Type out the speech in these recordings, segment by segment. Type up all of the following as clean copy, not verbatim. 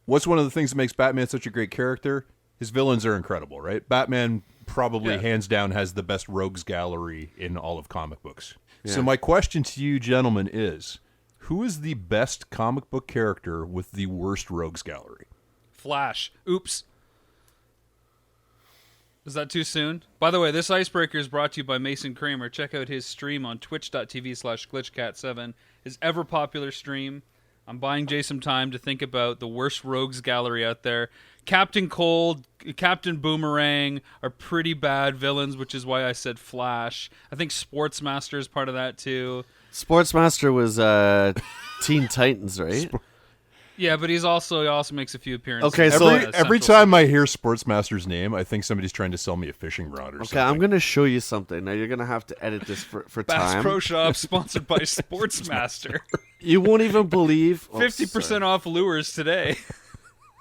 what's one of the things that makes Batman such a great character? His villains are incredible, right? Batman probably hands down has the best rogues gallery in all of comic books. Yeah. So my question to you gentlemen is, who is the best comic book character with the worst rogues gallery? Flash. Oops. Is that too soon? By the way, this icebreaker is brought to you by Mason Kramer. Check out his stream on twitch.tv/glitchcat7, his ever popular stream. I'm buying Jay some time to think about the worst rogues gallery out there. Captain Cold, Captain Boomerang are pretty bad villains, which is why I said Flash. I think Sportsmaster is part of that too. Sportsmaster was Teen Titans, right? Yeah, but he also makes a few appearances. Okay, so every time I hear Sportsmaster's name, I think somebody's trying to sell me a fishing rod or something. Okay, I'm going to show you something. Now, you're going to have to edit this for Bass time. Pro Shop, sponsored by Sportsmaster. You won't even believe... 50% off lures today.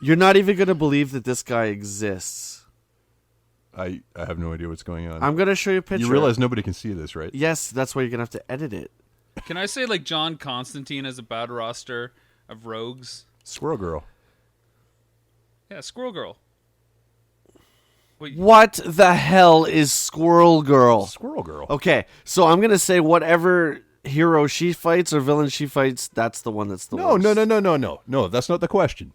You're not even going to believe that this guy exists. I have no idea what's going on. I'm going to show you a picture. You realize nobody can see this, right? Yes, that's why you're going to have to edit it. Can I say, like, John Constantine has a bad roster of rogues? Squirrel Girl. Yeah, Squirrel Girl. Wait, what the hell is Squirrel Girl? Squirrel Girl. Okay, so I'm going to say whatever hero she fights or villain she fights, that's the one that's the worst. No, that's not the question.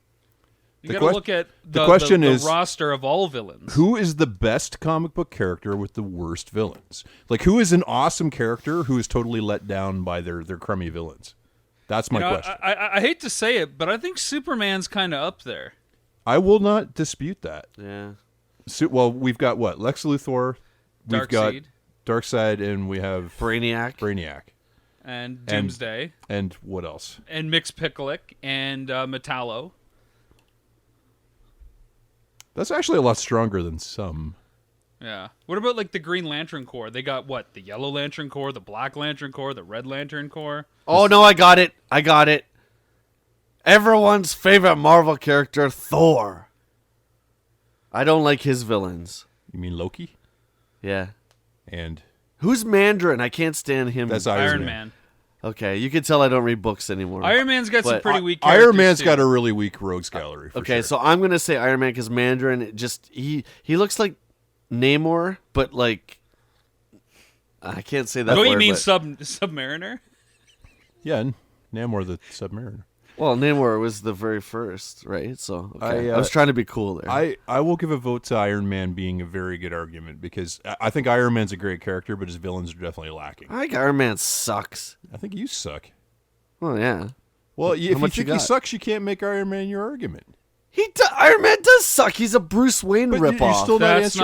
You got to look at the roster of all villains. Who is the best comic book character with the worst villains? Like, who is an awesome character who is totally let down by their crummy villains? That's my question. I hate to say it, but I think Superman's kind of up there. I will not dispute that. Yeah. Well, we've got what? Lex Luthor. We've got Darkseid, and we have Brainiac. And Doomsday. And what else? And Mxyzptlk and Metallo. That's actually a lot stronger than some. Yeah. What about, like, the Green Lantern Corps? They got, what, the Yellow Lantern Corps, the Black Lantern Corps, the Red Lantern Corps? Oh, no, I got it. Everyone's favorite Marvel character, Thor. I don't like his villains. You mean Loki? Yeah. And? Who's Mandarin? I can't stand him. That's Iron Man. Okay, you can tell I don't read books anymore. Iron Man's got some pretty weak characters, Iron Man's too. got a really weak rogues gallery, for sure. So I'm going to say Iron Man because Mandarin, he looks like Namor, but like I can't say that. Oh, you mean Submariner? Yeah, Namor the Submariner. Well, Namor was the very first, right? So okay. I was trying to be cool there. I will give a vote to Iron Man being a very good argument because I think Iron Man's a great character, but his villains are definitely lacking. I think Iron Man sucks. I think you suck. Oh yeah. Well, if you think he sucks, you can't make Iron Man your argument. Iron Man does suck. He's a Bruce Wayne ripoff.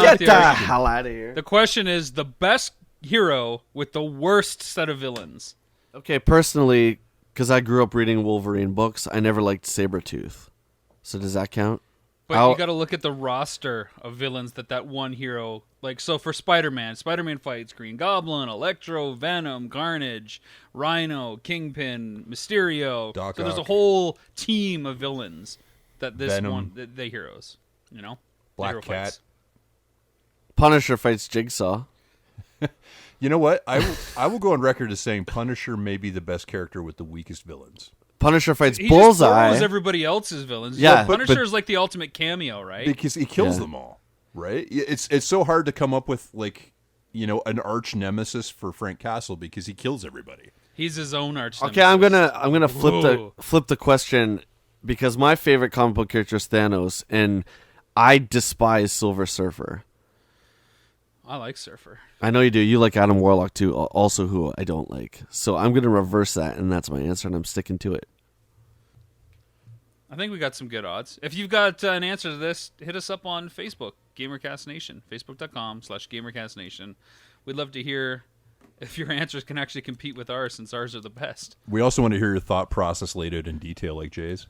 Get the hell out of here. The question is the best hero with the worst set of villains. Okay, personally, because I grew up reading Wolverine books, I never liked Sabretooth. So does that count? But you got to look at the roster of villains that one hero... Like, so for Spider-Man fights Green Goblin, Electro, Venom, Carnage, Rhino, Kingpin, Mysterio. Doc so there's a Ock. whole team of villains that this Venom. the heroes, you know? Black Cat. Fights. Punisher fights Jigsaw. You know what? I will go on record as saying Punisher may be the best character with the weakest villains. Punisher fights He Bullseye. just everybody else's villains. Yeah, Punisher is like the ultimate cameo, right? Because he kills them all, right? It's so hard to come up with like, an arch nemesis for Frank Castle because he kills everybody. He's his own arch Okay, nemesis. I'm gonna flip the question because my favorite comic book character is Thanos, and I despise Silver Surfer. I like Surfer. I know you do. You like Adam Warlock too, also who I don't like. So I'm going to reverse that, and that's my answer, and I'm sticking to it. I think we got some good odds. If you've got an answer to this, hit us up on Facebook, GamerCast Nation, facebook.com/GamerCast Nation. We'd love to hear if your answers can actually compete with ours, since ours are the best. We also want to hear your thought process laid out in detail like Jay's.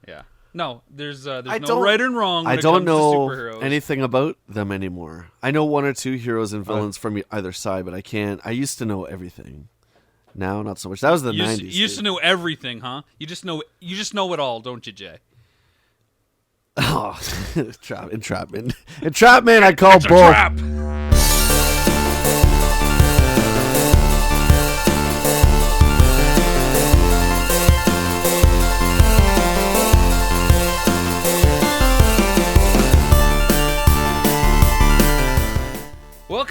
Yeah. No, there's no right and wrong when I don't know to superheroes. anything about them anymore. I know one or two heroes and villains from either side, but I used to know everything. Now, not so much. That was the 90s. You used to know everything, huh? You just know it all, don't you, Jay? Oh, entrapment. Entrapment, I call bull. Trap.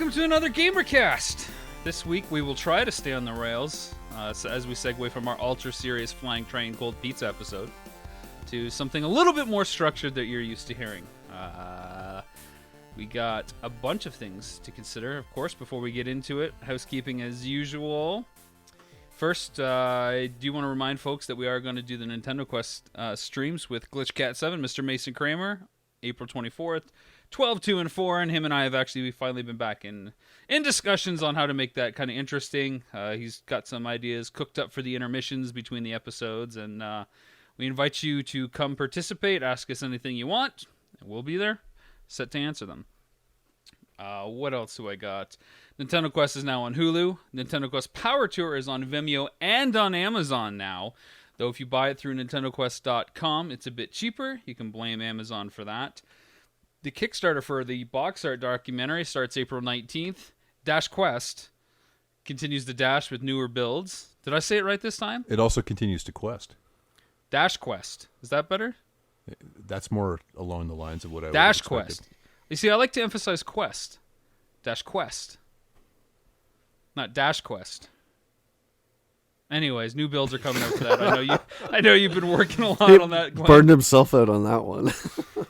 welcome to another GamerCast. This week we will try to stay on the rails as we segue from our ultra-serious Flying Train Cold Pizza episode to something a little bit more structured that you're used to hearing. We got a bunch of things to consider, of course, before we get into it. Housekeeping as usual. First, I do want to remind folks that we are going to do the Nintendo Quest streams with GlitchCat7, Mr. Mason Kramer, April 24th, 12, 2, and 4, and him and I have actually finally been back in discussions on how to make that kind of interesting. He's got some ideas cooked up for the intermissions between the episodes, and we invite you to come participate, ask us anything you want, and we'll be there, set to answer them. What else do I got? Nintendo Quest is now on Hulu. Nintendo Quest Power Tour is on Vimeo and on Amazon now. Though if you buy it through NintendoQuest.com, it's a bit cheaper. You can blame Amazon for that. The Kickstarter for the box art documentary starts April 19th. Dash Quest continues to dash with newer builds. Did I say it right this time? It also continues to quest. Dash Quest. Is that better? That's more along the lines of what I Dash would have expected. Quest. You see, I like to emphasize quest. Dash Quest. Not Dash Quest. Anyways, new builds are coming out for that. I know you've been working a lot on that, Glenn. Burned himself out on that one.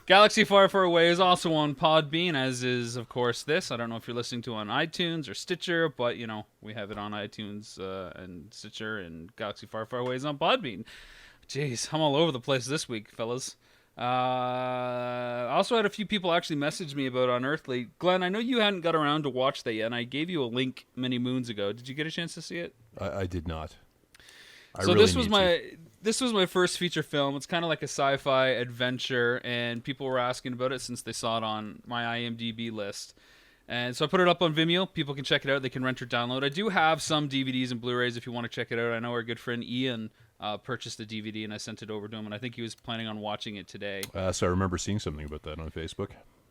Galaxy Far Far Away is also on Podbean, as is, of course, this. I don't know if you're listening to it on iTunes or Stitcher, but, we have it on iTunes and Stitcher, and Galaxy Far Far Away is on Podbean. Jeez, I'm all over the place this week, fellas. I also had a few people actually message me about Unearthly. Glenn, I know you hadn't got around to watch that yet, and I gave you a link many moons ago. Did you get a chance to see it? I did not. This was my first feature film. It's kind of like a sci-fi adventure, and people were asking about it since they saw it on my IMDb list. And so I put it up on Vimeo. People can check it out. They can rent or download. I do have some DVDs and Blu-rays if you want to check it out. I know our good friend Ian purchased the DVD, and I sent it over to him, and I think he was planning on watching it today. So I remember seeing something about that on Facebook.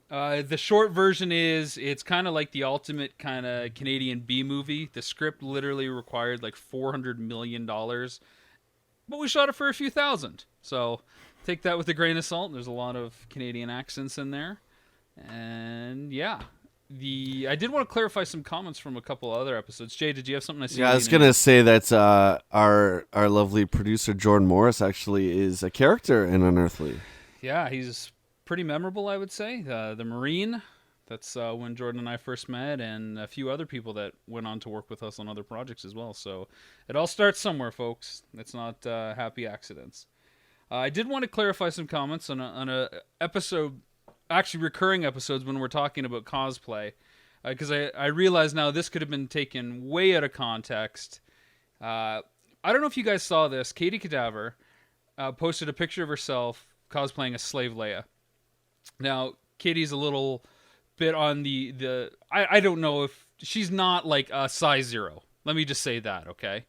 The short version is it's kind of like the ultimate kind of Canadian B-movie. The script literally required like $400 million, but we shot it for a few thousand. So take that with a grain of salt. There's a lot of Canadian accents in there. And yeah. I did want to clarify some comments from a couple other episodes. Jay, did you have something to say? Yeah, I was going to say that our lovely producer Jordan Morris actually is a character in Unearthly. Yeah, he's pretty memorable, I would say. The Marine, that's when Jordan and I first met, and a few other people that went on to work with us on other projects as well. So it all starts somewhere, folks. It's not happy accidents. I did want to clarify some comments on a episode, actually recurring episodes when we're talking about cosplay, because I realize now this could have been taken way out of context. I don't know if you guys saw this. Katie Cadaver posted a picture of herself cosplaying a Slave Leia. Now, Katie's a little bit on the I don't know if she's not like a size 0. Let me just say that, okay?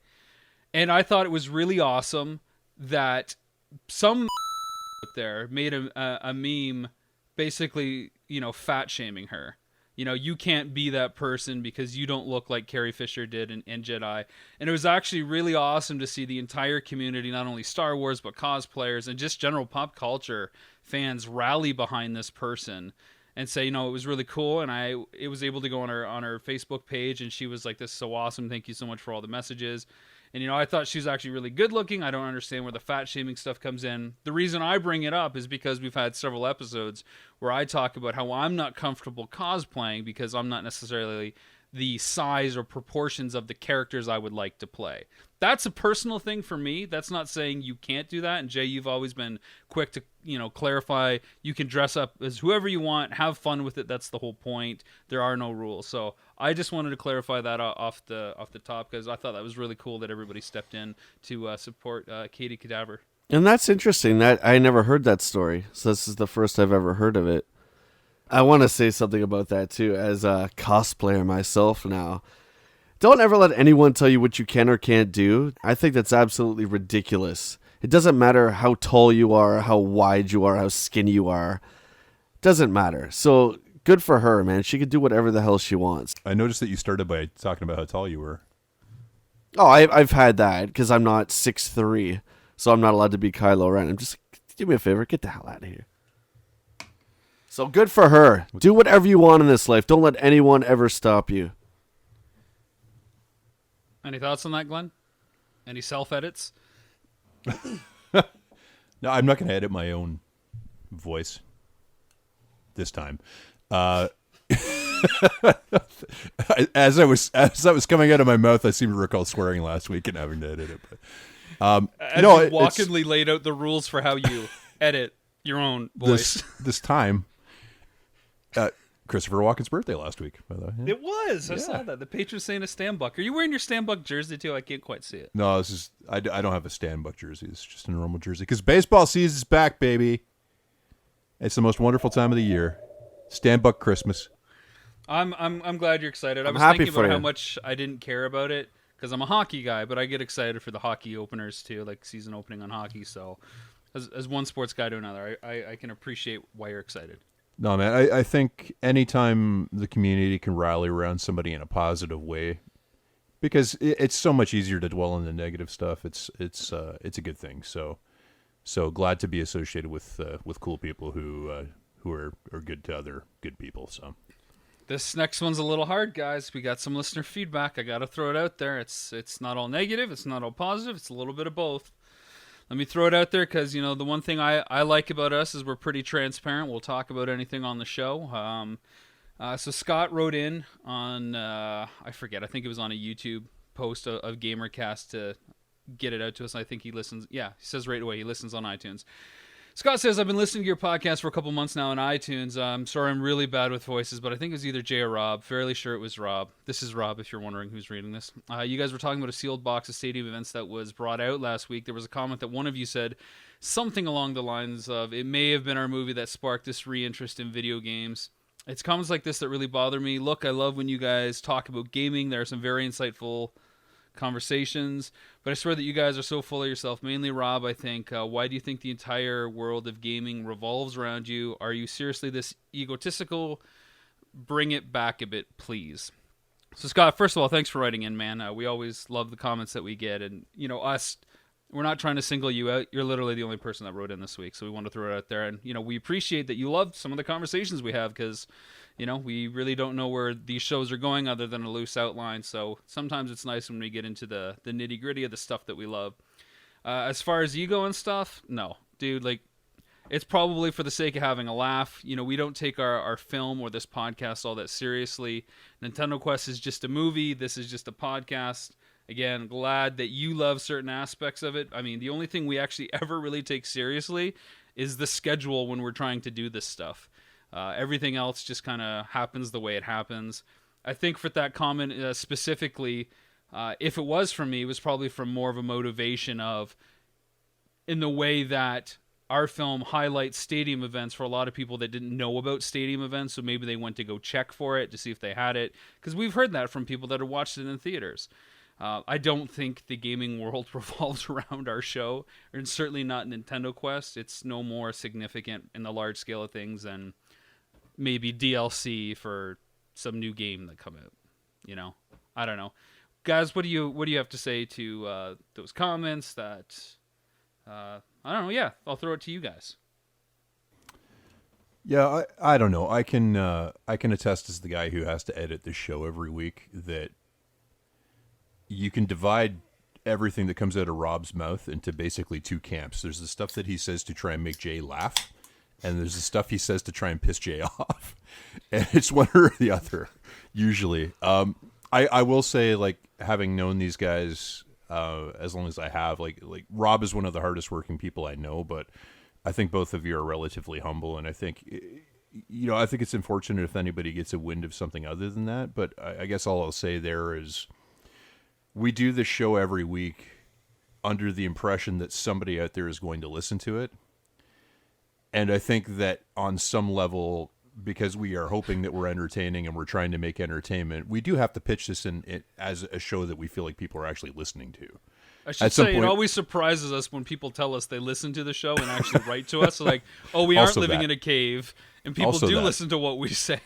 And I thought it was really awesome that some out there made a meme basically, fat shaming her. You can't be that person because you don't look like Carrie Fisher did in Jedi. And it was actually really awesome to see the entire community, not only Star Wars, but cosplayers and just general pop culture fans rally behind this person and say, it was really cool. And it was able to go on her Facebook page, and she was like, this is so awesome. Thank you so much for all the messages. And, I thought she was actually really good looking. I don't understand where the fat shaming stuff comes in. The reason I bring it up is because we've had several episodes where I talk about how I'm not comfortable cosplaying because I'm not necessarily the size or proportions of the characters I would like to play. That's a personal thing for me. That's not saying you can't do that. And Jay, you've always been quick to, clarify. You can dress up as whoever you want, have fun with it. That's the whole point. There are no rules. So I just wanted to clarify that off the top because I thought that was really cool that everybody stepped in to support Katie Cadaver. And that's interesting. That I never heard that story. So this is the first I've ever heard of it. I want to say something about that too, as a cosplayer myself now. Don't ever let anyone tell you what you can or can't do. I think that's absolutely ridiculous. It doesn't matter how tall you are, how wide you are, how skinny you are. It doesn't matter. So good for her, man. She could do whatever the hell she wants. I noticed that you started by talking about how tall you were. Oh, I've had that because I'm not 6'3", so I'm not allowed to be Kylo Ren. I'm just, do me a favor, get the hell out of here. So good for her. Do whatever you want in this life. Don't let anyone ever stop you. Any thoughts on that, Glenn? Any self-edits? No, I'm not going to edit my own voice this time. As I was coming out of my mouth, I seem to recall swearing last week and having to edit it. But you walkingly laid out the rules for how you edit your own voice. This time, Christopher Walken's birthday last week, by the way. It was. I saw that. The patron saint of Stanbuck. Are you wearing your Stanbuck jersey too? I can't quite see it. No, this is. I don't have a Stanbuck jersey. It's just a normal jersey because baseball season's back, baby. It's the most wonderful time of the year. Stanbuck Christmas. I'm glad you're excited. I was happy thinking for about you. how much I didn't care about it because I'm a hockey guy, but I get excited for the hockey openers too, like season opening on hockey. So, as one sports guy to another, I can appreciate why you're excited. No, man, I think anytime the community can rally around somebody in a positive way, because it's so much easier to dwell on the negative stuff. It's a good thing. So glad to be associated with cool people who are good to other good people. So this next one's a little hard, guys. We got some listener feedback. I got to throw it out there. It's not all negative. It's not all positive. It's a little bit of both. Let me throw it out there because, the one thing I like about us is we're pretty transparent. We'll talk about anything on the show. So Scott wrote in on, I forget, I think it was on a YouTube post of GamerCast to get it out to us. I think he listens. Yeah, he says right away he listens on iTunes. Scott says, I've been listening to your podcast for a couple months now on iTunes. I'm sorry I'm really bad with voices, but I think it was either Jay or Rob. Fairly sure it was Rob. This is Rob, if you're wondering who's reading this. You guys were talking about a sealed box of stadium events that was brought out last week. There was a comment that one of you said something along the lines of, it may have been our movie that sparked this re-interest in video games. It's comments like this that really bother me. Look, I love when you guys talk about gaming. There are some very insightful conversations, but I swear that you guys are so full of yourself, mainly Rob, I think. Why do you think the entire world of gaming revolves around you? Are you seriously this egotistical? Bring it back a bit, please. So Scott, first of all, thanks for writing in, man. We always love the comments that we get, and us, we're not trying to single you out. You're literally the only person that wrote in this week, so we want to throw it out there. And we appreciate that you love some of the conversations we have because we really don't know where these shows are going other than a loose outline. So sometimes it's nice when we get into the nitty gritty of the stuff that we love. As far as ego and stuff, no, dude, it's probably for the sake of having a laugh. We don't take our film or this podcast all that seriously. Nintendo Quest is just a movie. This is just a podcast. Again, glad that you love certain aspects of it. I mean, the only thing we actually ever really take seriously is the schedule when we're trying to do this stuff. Everything else just kind of happens the way it happens. I think for that comment specifically, if it was from me, it was probably from more of a motivation of, in the way that our film highlights stadium events for a lot of people that didn't know about stadium events, so maybe they went to go check for it to see if they had it, because we've heard that from people that have watched it in theaters. I don't think the gaming world revolves around our show, and certainly not Nintendo Quest. It's no more significant in the large scale of things than maybe DLC for some new game that come out. I don't know, guys. What do you have to say to those comments? That I don't know. Yeah, I'll throw it to you guys. Yeah, I don't know. I can attest as the guy who has to edit this show every week that you can divide everything that comes out of Rob's mouth into basically two camps. There's the stuff that he says to try and make Jay laugh, and there's the stuff he says to try and piss Jay off. And it's one or the other, usually. I will say, having known these guys as long as I have, like Rob is one of the hardest working people I know, but I think both of you are relatively humble, and I think I think it's unfortunate if anybody gets a wind of something other than that. But I guess all I'll say there is, we do this show every week under the impression that somebody out there is going to listen to it. And I think that on some level, because we are hoping that we're entertaining and we're trying to make entertainment, we do have to pitch this in as a show that we feel like people are actually listening to. I should say, it always surprises us when people tell us they listen to the show and actually write to us. Like, oh, we aren't living in a cave, and people do listen to what we say.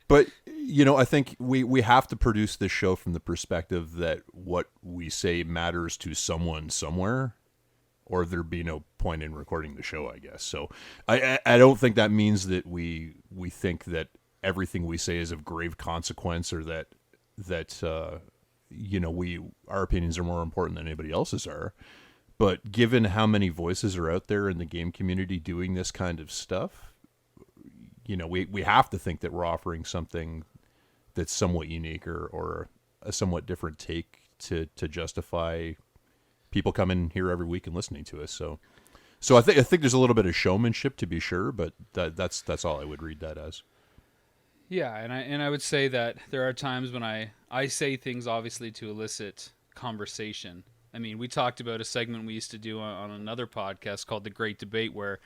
But, I think we have to produce this show from the perspective that what we say matters to someone somewhere, or there'd be no point in recording the show, I guess. So I don't think that means that we we think that everything we say is of grave consequence, or that our opinions are more important than anybody else's are. But given how many voices are out there in the game community doing this kind of stuff, we have to think that we're offering something that's somewhat unique, or a somewhat different take to justify people coming here every week and listening to us. So I think there's a little bit of showmanship, to be sure, but that's all I would read that as. Yeah, and I would say that there are times when I say things obviously to elicit conversation. I mean, we talked about a segment we used to do on another podcast called The Great Debate, where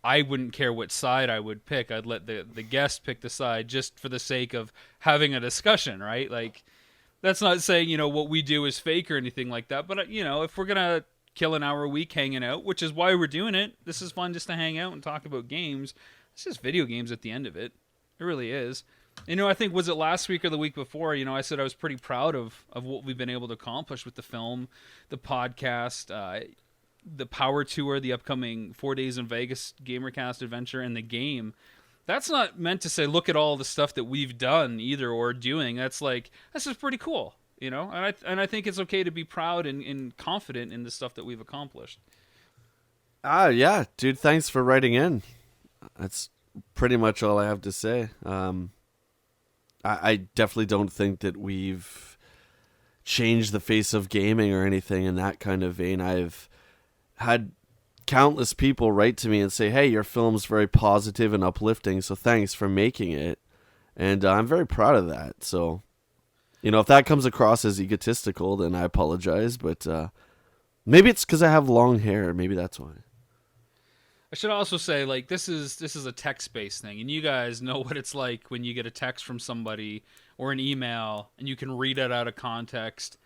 I wouldn't care what side I would pick. I'd let the guest pick the side just for the sake of having a discussion, right? Like, that's not saying, what we do is fake or anything like that. But, if we're going to kill an hour a week hanging out, which is why we're doing it, this is fun just to hang out and talk about games. It's just video games at the end of it. It really is. I think, was it last week or the week before, I said I was pretty proud of what we've been able to accomplish with the film, the podcast, the Power Tour, the upcoming 4 Days in Vegas GamerCast adventure, and the game. That's not meant to say, look at all the stuff that we've done either, or doing. That's just pretty cool, and I think it's okay to be proud and confident in the stuff that we've accomplished. Yeah, dude, thanks for writing in. That's pretty much all I have to say. I definitely don't think that we've changed the face of gaming or anything in that kind of vein. I've had countless people write to me and say, hey, your film's very positive and uplifting, so thanks for making it. And I'm very proud of that. So, if that comes across as egotistical, then I apologize. But maybe it's because I have long hair. Maybe that's why. I should also say, this is a text-based thing, and you guys know what it's like when you get a text from somebody or an email, and you can read it out of context.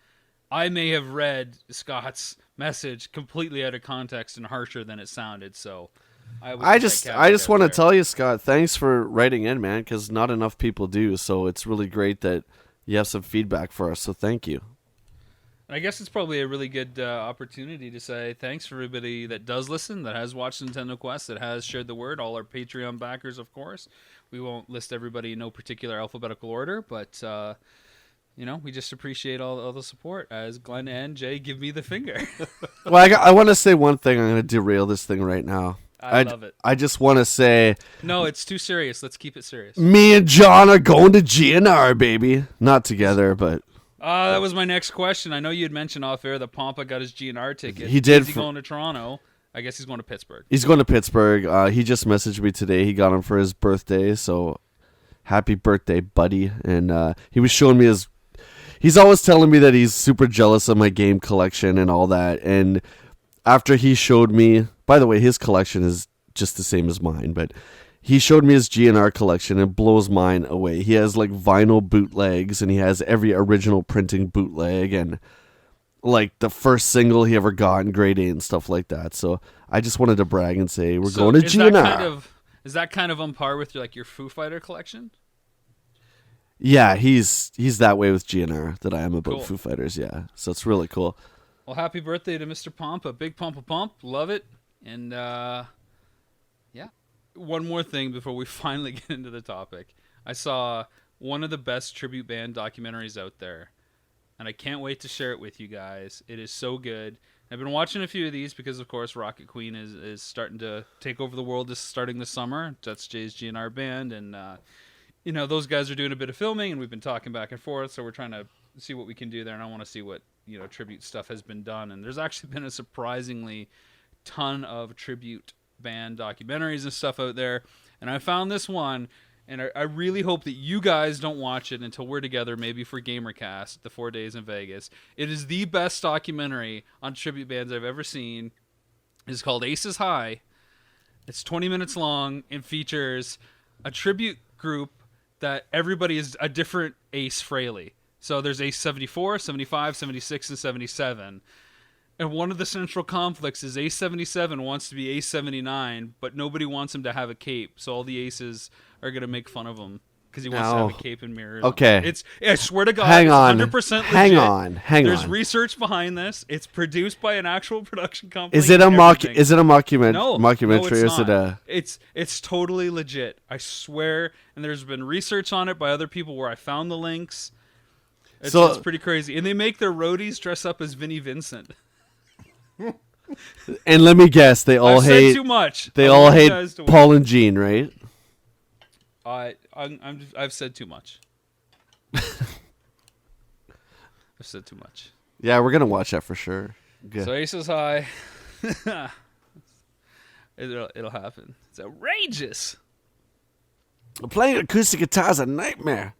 I may have read Scott's message completely out of context and harsher than it sounded, so I just want to tell you, Scott, thanks for writing in, man, because not enough people do, so it's really great that you have some feedback for us, so thank you. I guess it's probably a really good opportunity to say thanks for everybody that does listen, that has watched Nintendo Quest, that has shared the word, all our Patreon backers, of course. We won't list everybody in no particular alphabetical order, but, we just appreciate all the support as Glenn and Jay give me the finger. Well, I want to say one thing. I'm going to derail this thing right now. I love it. I just want to say... No, it's too serious. Let's keep it serious. Me and John are going to GNR, baby. Not together, but... That was my next question. I know you had mentioned off air that Pompa got his GNR ticket. He did. Is he going to Toronto? I guess he's going to Pittsburgh. He's going to Pittsburgh. He just messaged me today. He got him for his birthday, so happy birthday, buddy. And he was showing me his... He's always telling me that he's super jealous of my game collection and all that. And after he showed me... By the way, his collection is just the same as mine, but... He showed me his GNR collection and blows mine away. He has vinyl bootlegs, and he has every original printing bootleg and the first single he ever got in grade 8 and stuff like that. So I just wanted to brag and say we're going to GNR. Is that kind of on par with your Foo Fighter collection? Yeah, he's that way with GNR that I am about Cool. Foo Fighters. Yeah, so it's really cool. Well, happy birthday to Mr. Pompa. Big Pompa Pump. Love it. And yeah. One more thing before we finally get into the topic. I saw one of the best tribute band documentaries out there, and I can't wait to share it with you guys. It is so good. I've been watching a few of these because, of course, Rocket Queen is starting to take over the world starting this summer. That's Jay's GNR band, and those guys are doing a bit of filming, and we've been talking back and forth, so we're trying to see what we can do there, and I want to see what tribute stuff has been done. And there's actually been a surprisingly ton of tribute band documentaries and stuff out there, and I found this one, and I really hope that you guys don't watch it until we're together, maybe for GamerCast, the 4 Days in Vegas. It is the best documentary on tribute bands I've ever seen. It's called Aces High. It's 20 minutes long and features a tribute group that everybody is a different Ace Frehley. So there's Ace 74, 75, 76, and 77. And one of the central conflicts is Ace 77 wants to be Ace 79, but nobody wants him to have a cape, so all the Aces are going to make fun of him because he wants to have a cape and mirrors. Okay. I swear to God, Hang on. 100% legit. Hang on. There's research behind this. It's produced by an actual production company. Is it a mockumentary? No, Mockumentary? it's Is not. it It's totally legit. I swear. And there's been research on it by other people where I found the links. It's pretty crazy. And they make their roadies dress up as Vinnie Vincent. And let me guess, they all hate said too much. They all hate Paul and Gene, right? I've said too much. I've said too much. Yeah, we're gonna watch that for sure. Good. So Aces High. It'll happen. It's outrageous. Playing acoustic guitar is a nightmare.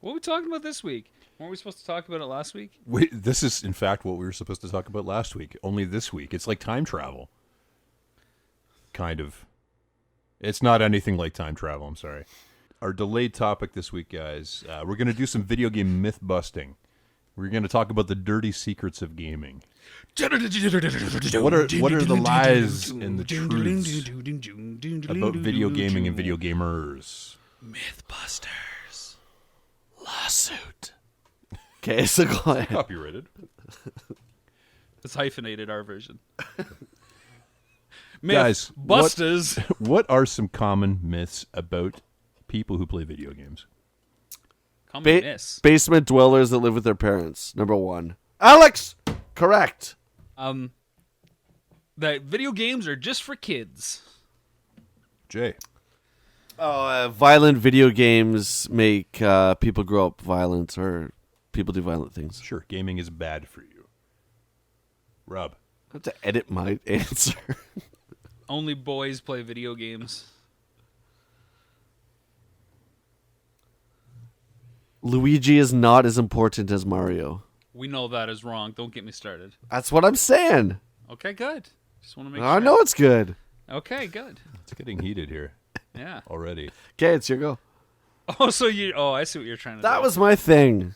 What are we talking about this week? Weren't we supposed to talk about it last week? This is, in fact, what we were supposed to talk about last week. Only this week. It's like time travel. Kind of. It's not anything like time travel, I'm sorry. Our delayed topic this week, guys, we're going to do some video game myth busting. We're going to talk about the dirty secrets of gaming. What are the lies and the truths about video gaming and video gamers? Mythbusters. Lawsuit. Okay, so go ahead. Copyrighted. It's hyphenated, our version. Guys, Mythbusters. What are some common myths about people who play video games? Common myths. Basement dwellers that live with their parents. Number 1. Alex! Correct. That video games are just for kids. Jay. Violent video games make people grow up violent, or people do violent things. Sure, gaming is bad for you. Rob. I have to edit my answer. Only boys play video games. Luigi is not as important as Mario. We know that is wrong. Don't get me started. That's what I'm saying. Okay, good. Just want to make sure. I know it's good. Okay, good. It's getting heated here. Yeah. Already. Okay, it's your go. I see what you're trying to do. That was my thing.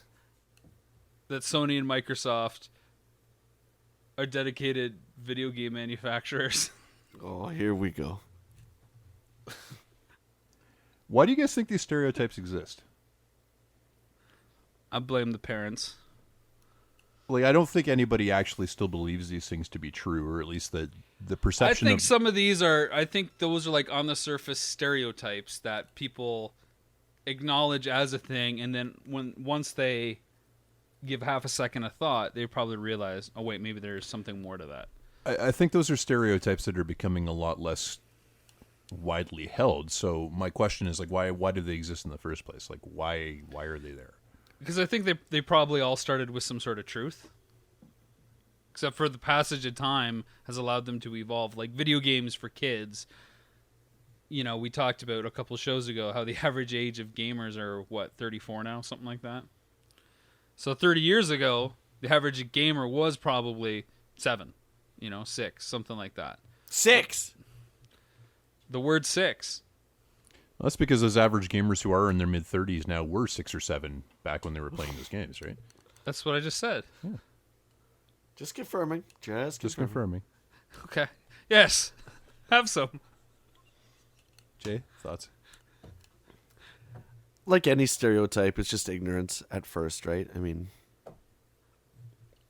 That Sony and Microsoft are dedicated video game manufacturers. Oh, here we go. Why do you guys think these stereotypes exist? I blame the parents. Like, I don't think anybody actually still believes these things to be true, or at least the perception. I think some of those are like on the surface stereotypes that people acknowledge as a thing, and then once they give half a second of thought, they probably realize, oh wait, maybe there's something more to that. I think those are stereotypes that are becoming a lot less widely held. So my question is, like, why do they exist in the first place? Like, why are they there? Because I think they probably all started with some sort of truth. Except for the passage of time has allowed them to evolve. Like video games for kids. You know, we talked about a couple of shows ago how the average age of gamers are, 34 now? Something like that. So 30 years ago, the average gamer was probably 7. 6, something like that. 6. The word 6. Well, that's because those average gamers who are in their mid-30s now were 6 or 7 back when they were playing those games, right? That's what I just said. Yeah. Just confirming. Just confirming. Okay. Yes. Have some. Jay, thoughts? Like any stereotype, it's just ignorance at first, right? I mean,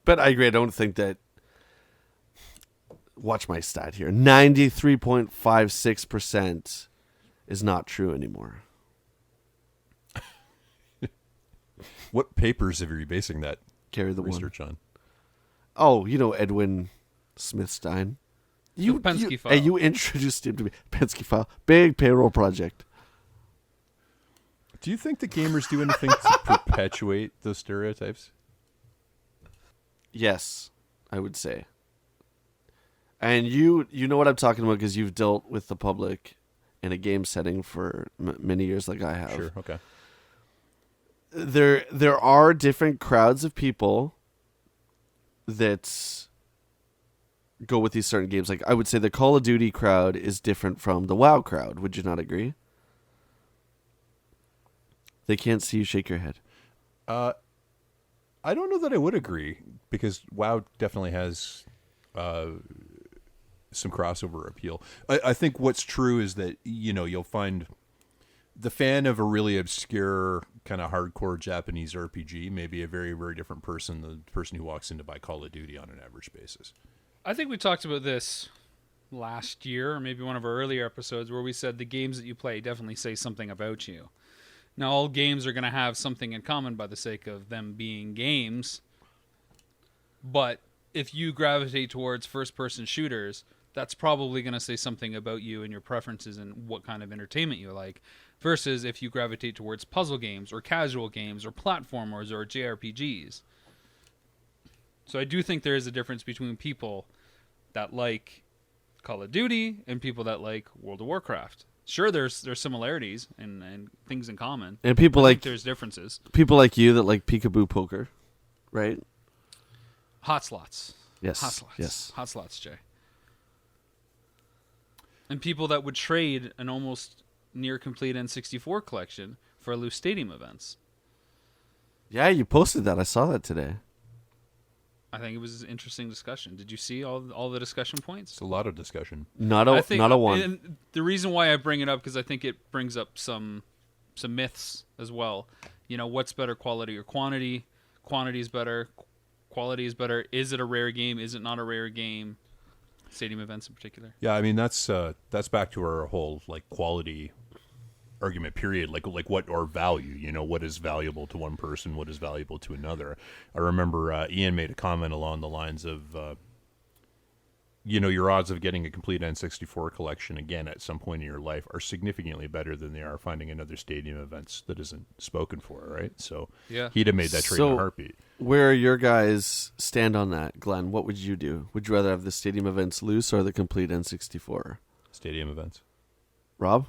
but I agree. I don't think that. Watch my stat here. 93.56% is not true anymore. What papers have you basing that research on? Oh, Edwin Smithstein. Penske file. Hey, you introduced him to me. Penske file. Big payroll project. Do you think the gamers do anything to perpetuate those stereotypes? Yes, I would say. And you know what I'm talking about because you've dealt with the public in a game setting for many years like I have. Sure, okay. There are different crowds of people that go with these certain games. Like I would say the Call of Duty crowd is different from the WoW crowd. Would you not agree? They can't see you shake your head. I don't know that I would agree because WoW definitely has some crossover appeal. I think what's true is that you'll find the fan of a really obscure kind of hardcore Japanese RPG may be a very, very different person than the person who walks in to buy Call of Duty on an average basis. I think we talked about this last year, or maybe one of our earlier episodes, where we said the games that you play definitely say something about you. Now, all games are going to have something in common by the sake of them being games, but if you gravitate towards first-person shooters, that's probably going to say something about you and your preferences and what kind of entertainment you like, versus if you gravitate towards puzzle games or casual games or platformers or JRPGs. So I do think there is a difference between people that like Call of Duty and people that like World of Warcraft. Sure, there's similarities and things in common. And people like there's differences. People like you that like peekaboo poker, right? Hot slots. Yes. Hot slots. Yes. Hot slots, Jay. And people that would trade an almost near complete N64 collection for loose stadium events. Yeah, you posted that. I saw that today. I think it was an interesting discussion. Did you see all the discussion points? It's a lot of discussion. Not a one. And the reason why I bring it up because I think it brings up some myths as well. You know, what's better, quality or quantity? Quantity is better. Quality is better. Is it a rare game? Is it not a rare game? Stadium events in particular. Yeah, I mean that's back to our whole like quality argument period, like what or value, you know, what is valuable to one person, what is valuable to another. I remember Ian made a comment along the lines of you know, your odds of getting a complete N64 collection again at some point in your life are significantly better than they are finding another stadium events that isn't spoken for, right? So yeah, he'd have made that trade in a heartbeat. Where your guys stand on that, Glenn? What would you do? Would you rather have the stadium events loose or the complete N64? Stadium events. Rob?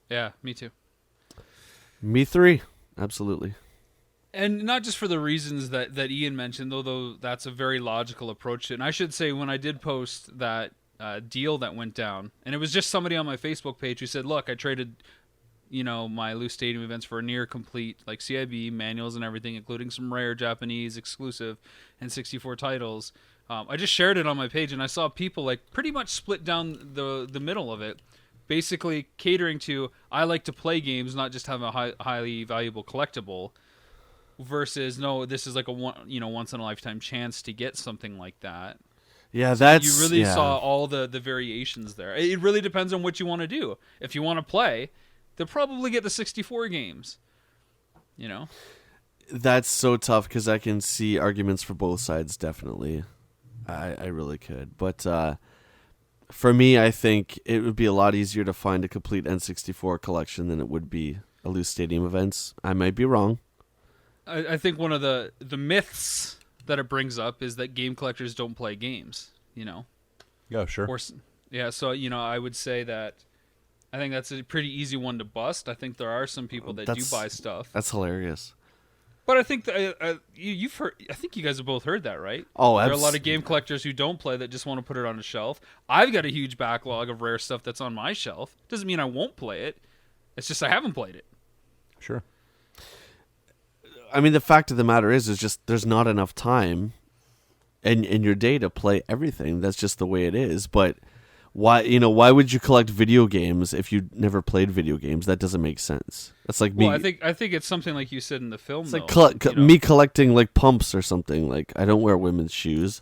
Yeah, me too. Me three. Absolutely. And not just for the reasons that Ian mentioned, though that's a very logical approach to it. And I should say, when I did post that deal that went down, and it was just somebody on my Facebook page who said, look, I traded, you know, my loose stadium events for a near complete, like CIB, manuals and everything, including some rare Japanese exclusive and 64 titles. I just shared it on my page, and I saw people like pretty much split down the middle of it, basically catering to, I like to play games, not just have a highly valuable collectible, versus no, this is like a once in a lifetime chance to get something like that. Yeah, so you really saw all the variations there. It really depends on what you want to do. If you want to play, they'll probably get the 64 games. You know, that's so tough because I can see arguments for both sides. Definitely, I really could. But for me, I think it would be a lot easier to find a complete N64 collection than it would be a loose stadium events. I might be wrong. I think one of the myths that it brings up is that game collectors don't play games, you know? Yeah, sure. So, you know, I would say that I think that's a pretty easy one to bust. I think there are some people that do buy stuff. That's hilarious. But I think you've heard. I think you guys have both heard that, right? Oh, there are a lot of game collectors who don't play that just want to put it on a shelf. I've got a huge backlog of rare stuff that's on my shelf. Doesn't mean I won't play it. It's just I haven't played it. Sure. I mean, the fact of the matter is just there's not enough time in your day to play everything. That's just the way it is. But why would you collect video games if you never played video games? That doesn't make sense. That's like me. Well, I think it's something like you said in the film. It's though, like me collecting like pumps or something. Like I don't wear women's shoes.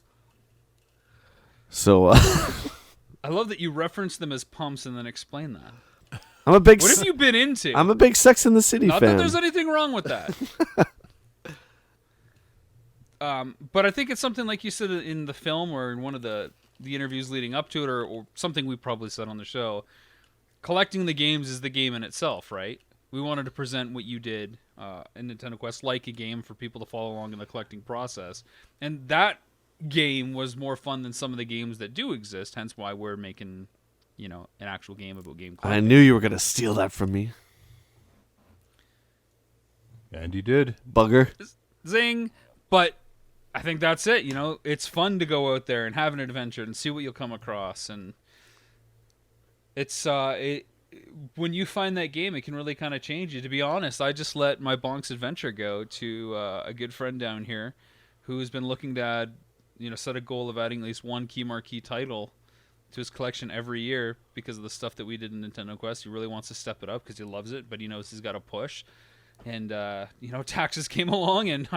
So I love that you reference them as pumps and then explain that. I'm a big. What have you been into? I'm a big Sex and the City Not fan. that there's anything wrong with that. But I think it's something like you said in the film or in one of the interviews leading up to it, or something we probably said on the show. Collecting the games is the game in itself, right? We wanted to present what you did in Nintendo Quest like a game for people to follow along in the collecting process. And that game was more fun than some of the games that do exist, hence why we're making, an actual game about game collecting. I knew you were going to steal that from me. And you did. Bugger. Zing. But I think that's it. It's fun to go out there and have an adventure and see what you'll come across. And it's when you find that game, it can really kind of change you. To be honest, I just let my Bonk's Adventure go to a good friend down here who's been looking to add, set a goal of adding at least one key marquee title to his collection every year because of the stuff that we did in Nintendo Quest. He really wants to step it up because he loves it, but he knows he's got to push. And, taxes came along, and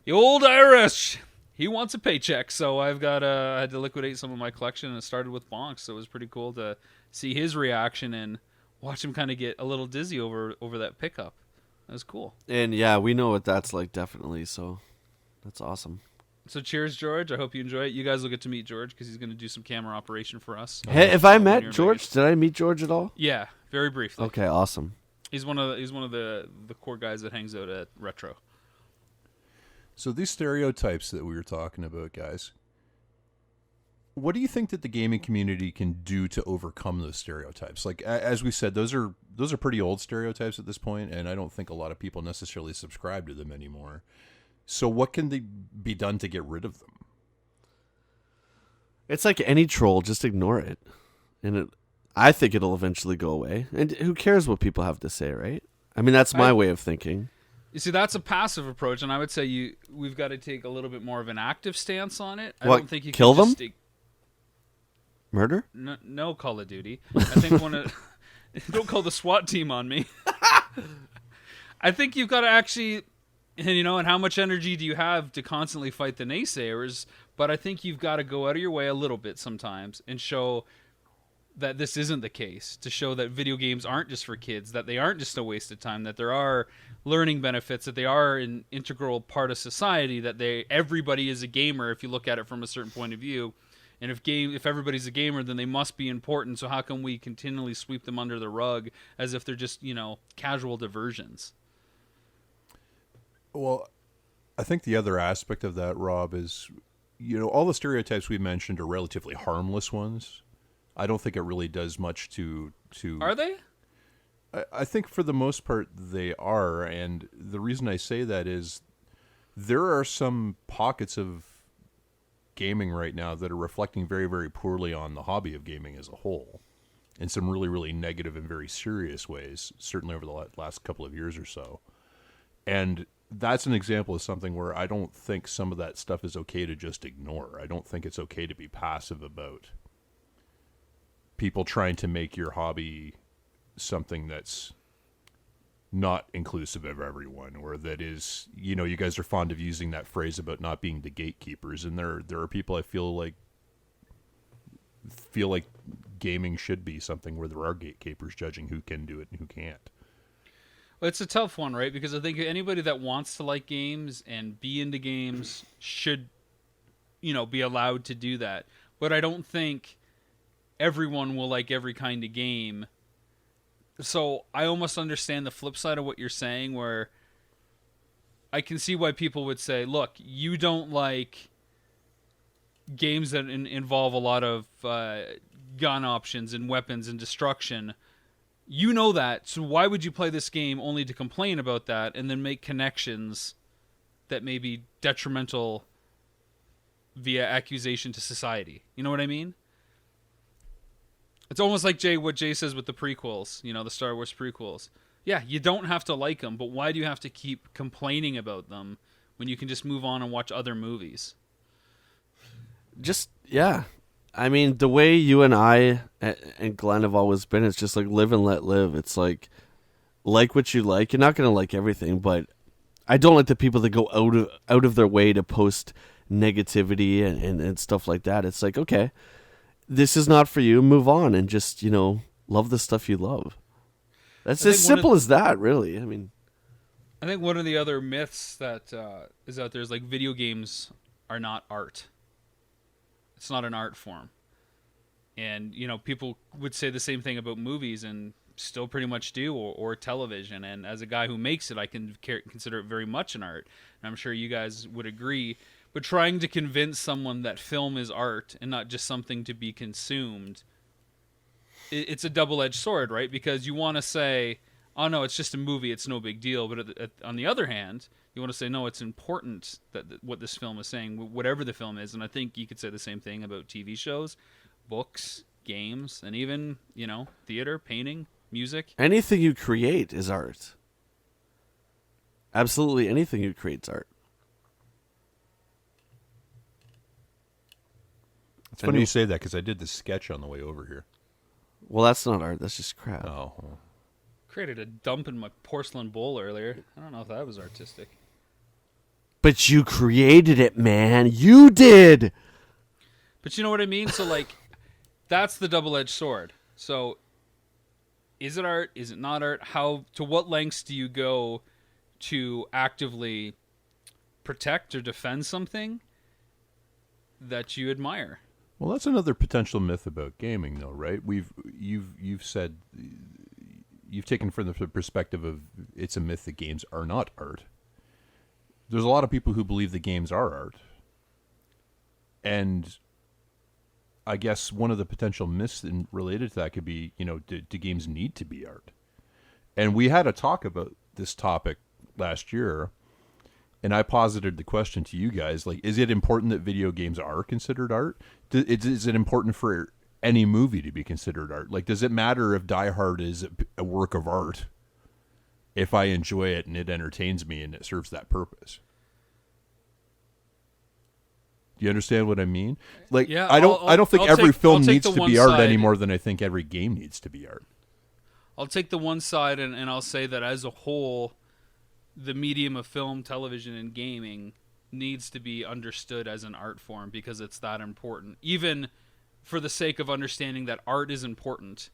the old IRS, he wants a paycheck. So I had to liquidate some of my collection, and it started with Bonks. So it was pretty cool to see his reaction and watch him kind of get a little dizzy over that pickup. That was cool. And yeah, we know what that's like, definitely. So that's awesome. So cheers, George. I hope you enjoy it. You guys will get to meet George because he's going to do some camera operation for us. Hey, have I met George? Did I meet George at all? Yeah, very briefly. Okay, awesome. He's one of the core guys that hangs out at Retro. So these stereotypes that we were talking about, guys, what do you think that the gaming community can do to overcome those stereotypes? Like, as we said, those are pretty old stereotypes at this point, and I don't think a lot of people necessarily subscribe to them anymore. So what can be done to get rid of them? It's like any troll, just ignore it. And I think it'll eventually go away. And who cares what people have to say, right? I mean, that's my way of thinking. You see, that's a passive approach, and I would say we've got to take a little bit more of an active stance on it. I don't think you kill can them? Just Murder? No Call of Duty. I think don't call the SWAT team on me. I think you've got to actually... And how much energy do you have to constantly fight the naysayers? But I think you've got to go out of your way a little bit sometimes and show that this isn't the case, to show that video games aren't just for kids, that they aren't just a waste of time, that there are learning benefits, that they are an integral part of society, that everybody is a gamer if you look at it from a certain point of view. And if everybody's a gamer, then they must be important. So how can we continually sweep them under the rug as if they're just, casual diversions? Well, I think the other aspect of that, Rob, is, all the stereotypes we mentioned are relatively harmless ones. I don't think it really does much to... Are they? I think for the most part they are, and the reason I say that is there are some pockets of gaming right now that are reflecting very, very poorly on the hobby of gaming as a whole, in some really, really negative and very serious ways, certainly over the last couple of years or so. And that's an example of something where I don't think some of that stuff is okay to just ignore. I don't think it's okay to be passive about people trying to make your hobby something that's not inclusive of everyone, or that is, you guys are fond of using that phrase about not being the gatekeepers, and there are people I feel like gaming should be something where there are gatekeepers judging who can do it and who can't. Well, it's a tough one, right? Because I think anybody that wants to like games and be into games should, be allowed to do that. But I don't think everyone will like every kind of game. So I almost understand the flip side of what you're saying, where I can see why people would say, look, you don't like games that involve a lot of gun options and weapons and destruction. You know that, so why would you play this game only to complain about that and then make connections that may be detrimental via accusation to society? You know what I mean? It's almost like what Jay says with the prequels, the Star Wars prequels. Yeah, you don't have to like them, but why do you have to keep complaining about them when you can just move on and watch other movies? Yeah. I mean, the way you and I and Glenn have always been, it's just like live and let live. It's like what you like. You're not going to like everything, but I don't like the people that go out of their way to post negativity and stuff like that. It's like, okay, this is not for you. Move on and just, love the stuff you love. That's as simple as that, really. I mean, I think one of the other myths that is out there is like video games are not art. It's not an art form. And, people would say the same thing about movies and still pretty much do, or television. And as a guy who makes it, I can consider it very much an art. And I'm sure you guys would agree. But trying to convince someone that film is art and not just something to be consumed, it's a double-edged sword, right? Because you want to say, oh, no, it's just a movie, it's no big deal. But on the other hand, you want to say, no, it's important that what this film is saying, whatever the film is. And I think you could say the same thing about TV shows, books, games, and even, theater, painting, music. Anything you create is art. Absolutely anything you create is art. It's funny you say that because I did this sketch on the way over here. Well, that's not art. That's just crap. Oh. Well. Created a dump in my porcelain bowl earlier. I don't know if that was artistic. But you created it, man. You did. But you know what I mean? So, like, that's the double-edged sword. So, is it art? Is it not art? To what lengths do you go to actively protect or defend something that you admire? Well, that's another potential myth about gaming, though, right? You've said you've taken from the perspective of it's a myth that games are not art. There's a lot of people who believe that games are art, and I guess one of the potential myths related to that could be, do games need to be art? And we had a talk about this topic last year, and I posited the question to you guys, like, is it important that video games are considered art? Is it important for any movie to be considered art? Like, does it matter if Die Hard is a work of art if I enjoy it and it entertains me and it serves that purpose? Do you understand what I mean? Like, yeah, I don't think every film needs to be art any more than I think every game needs to be art. I'll take the one side and I'll say that as a whole, the medium of film, television, and gaming needs to be understood as an art form because it's that important. Even for the sake of understanding that art is important.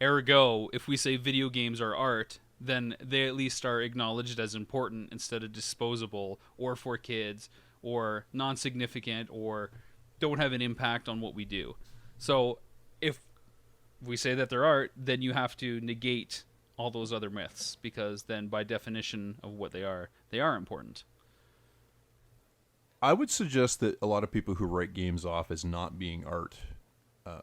Ergo, if we say video games are art, then they at least are acknowledged as important instead of disposable or for kids or non-significant or don't have an impact on what we do. So if we say that they're art, then you have to negate all those other myths because then by definition of what they are important. I would suggest that a lot of people who write games off as not being art, I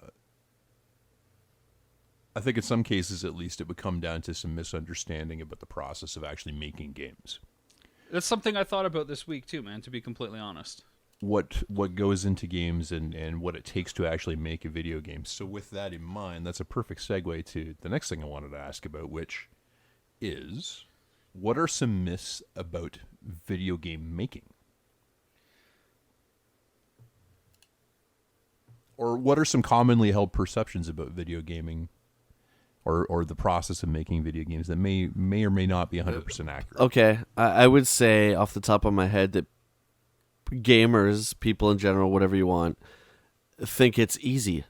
think in some cases at least it would come down to some misunderstanding about the process of actually making games. That's something I thought about this week too, man, to be completely honest. What goes into games and what it takes to actually make a video game. So with that in mind, that's a perfect segue to the next thing I wanted to ask about, which is, what are some myths about video game making? Or what are some commonly held perceptions about video gaming or the process of making video games that may or may not be 100% accurate? Okay, I would say off the top of my head that gamers, people in general, whatever you want, think it's easy.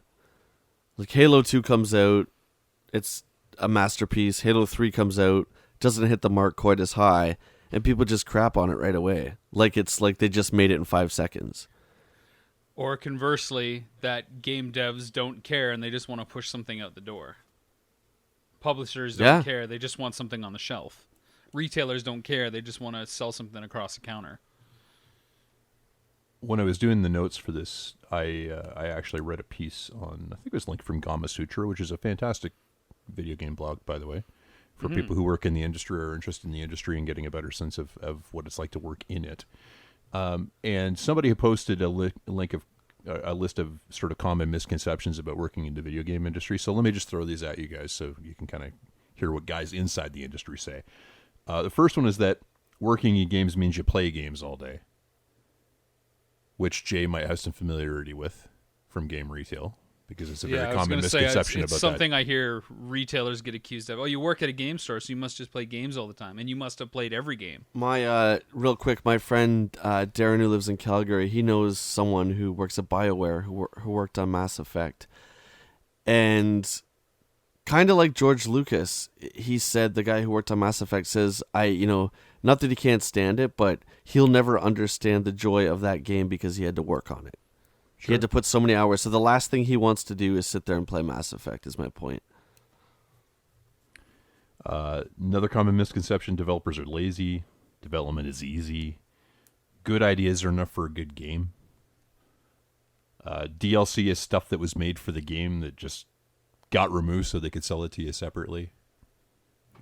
Like Halo 2 comes out, it's a masterpiece. Halo 3 comes out, doesn't hit the mark quite as high, and people just crap on it right away. Like it's like they just made it in 5 seconds. Or conversely, that game devs don't care and they just want to push something out the door. Publishers don't care, they just want something on the shelf. Retailers don't care, they just want to sell something across the counter. When I was doing the notes for this, I actually read a piece on, I think it was linked from Gama Sutra, which is a fantastic video game blog, by the way, for people who work in the industry or are interested in the industry and getting a better sense of what it's like to work in it. And somebody had posted a link of a list of sort of common misconceptions about working in the video game industry. So let me just throw these at you guys so you can kind of hear what guys inside the industry say. The first one is that working in games means you play games all day, which Jay might have some familiarity with from game retail, because it's a very common misconception about that. It's something I hear retailers get accused of. Oh, you work at a game store, so you must just play games all the time, and you must have played every game. My real quick, my friend Darren, who lives in Calgary, he knows someone who works at BioWare who worked on Mass Effect, and kind of like George Lucas, he said, the guy who worked on Mass Effect says, not that he can't stand it, but he'll never understand the joy of that game because he had to work on it. Sure. He had to put so many hours. So the last thing he wants to do is sit there and play Mass Effect, is my point. Another common misconception, developers are lazy. Development is easy. Good ideas are enough for a good game. DLC is stuff that was made for the game that just got removed so they could sell it to you separately.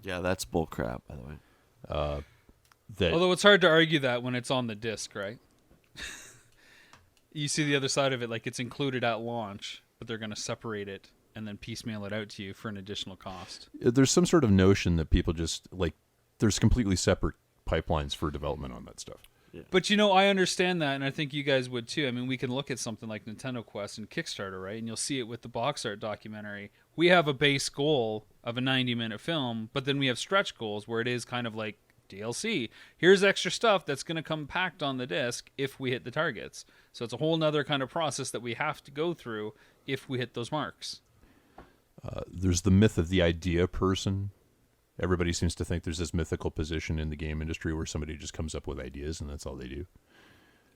Yeah, that's bullcrap, by the way. Although it's hard to argue that when it's on the disc, right? You see the other side of it, like it's included at launch, but they're going to separate it and then piecemeal it out to you for an additional cost. There's some sort of notion that people just, like, there's completely separate pipelines for development on that stuff. But I understand that, and I think you guys would too. I mean, we can look at something like Nintendo Quest and Kickstarter, right? And you'll see it with the box art documentary. We have a base goal of a 90-minute film, but then we have stretch goals where it is kind of like DLC. Here's extra stuff that's going to come packed on the disc if we hit the targets. So it's a whole nother kind of process that we have to go through if we hit those marks. There's the myth of the idea person. Everybody seems to think there's this mythical position in the game industry where somebody just comes up with ideas and that's all they do.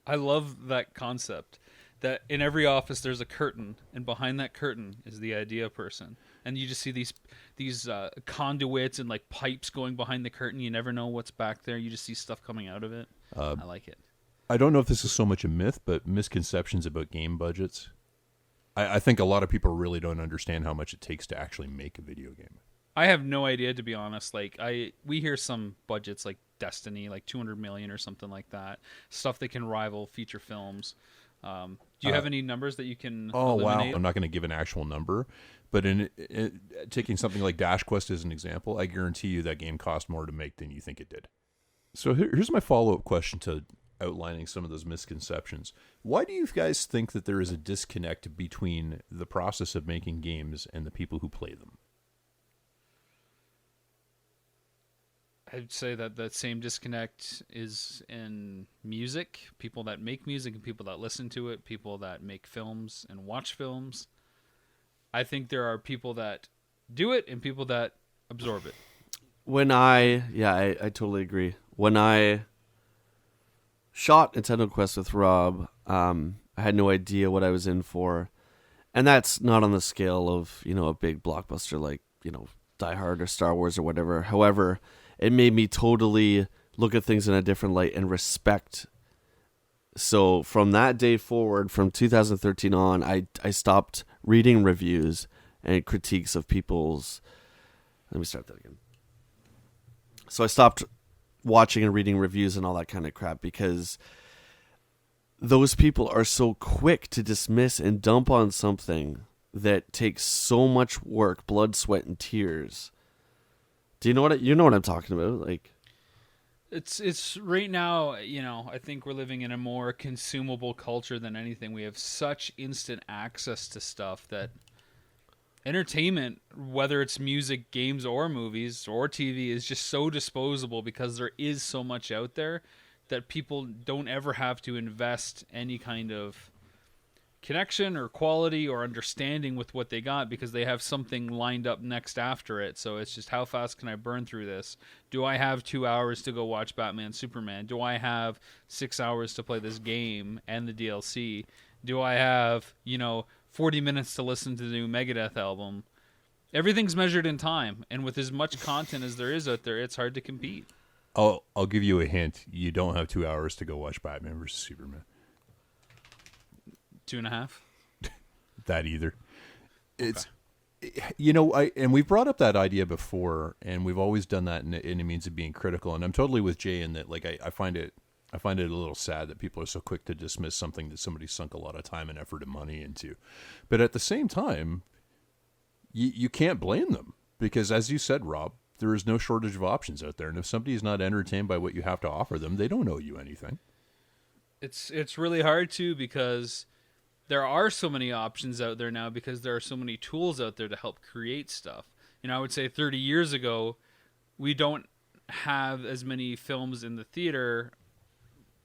I love that concept, that in every office there's a curtain, and behind that curtain is the idea person. And you just see these conduits and like pipes going behind the curtain. You never know what's back there. You just see stuff coming out of it. I like it. I don't know if this is so much a myth, but misconceptions about game budgets. I think a lot of people really don't understand how much it takes to actually make a video game. I have no idea, to be honest. Like we hear some budgets like Destiny, like $200 million or something like that. Stuff that can rival feature films. Do you have any numbers that you can eliminate? Wow. I'm not going to give an actual number, but in taking something like Dash Quest as an example, I guarantee you that game cost more to make than you think it did. So here's my follow-up question to outlining some of those misconceptions. Why do you guys think that there is a disconnect between the process of making games and the people who play them? I'd say that that same disconnect is in music. People that make music and people that listen to it, people that make films and watch films. I think there are people that do it and people that absorb it. I totally agree. When I shot Nintendo Quest with Rob, I had no idea what I was in for. And that's not on the scale of, a big blockbuster like, Die Hard or Star Wars or whatever. However, it made me totally look at things in a different light and respect. So from that day forward, from 2013 on, I stopped reading reviews and critiques of people's... Let me start that again. So I stopped watching and reading reviews and all that kind of crap because those people are so quick to dismiss and dump on something that takes so much work, blood, sweat, and tears. Do you know what I'm talking about? Like, it's right now, I think we're living in a more consumable culture than anything. We have such instant access to stuff that entertainment, whether it's music, games, or movies, or TV, is just so disposable because there is so much out there that people don't ever have to invest any kind of connection or quality or understanding with what they got because they have something lined up next after it. So it's just, how fast can I burn through this? Do I have 2 hours to go watch Batman Superman? Do I have 6 hours to play this game and the DLC? Do I have 40 minutes to listen to the new Megadeth album? Everything's measured in time, and with as much content as there is out there, it's hard to compete. I'll give you a hint. You don't have 2 hours to go watch Batman versus Superman. 2.5. That either. Okay. It's and we've brought up that idea before, and we've always done that in a means of being critical. And I'm totally with Jay in that. Like I find it a little sad that people are so quick to dismiss something that somebody sunk a lot of time and effort and money into. But at the same time, you can't blame them because, as you said, Rob, there is no shortage of options out there, and if somebody is not entertained by what you have to offer them, they don't owe you anything. It's really hard too because there are so many options out there now because there are so many tools out there to help create stuff. I would say 30 years ago, we don't have as many films in the theater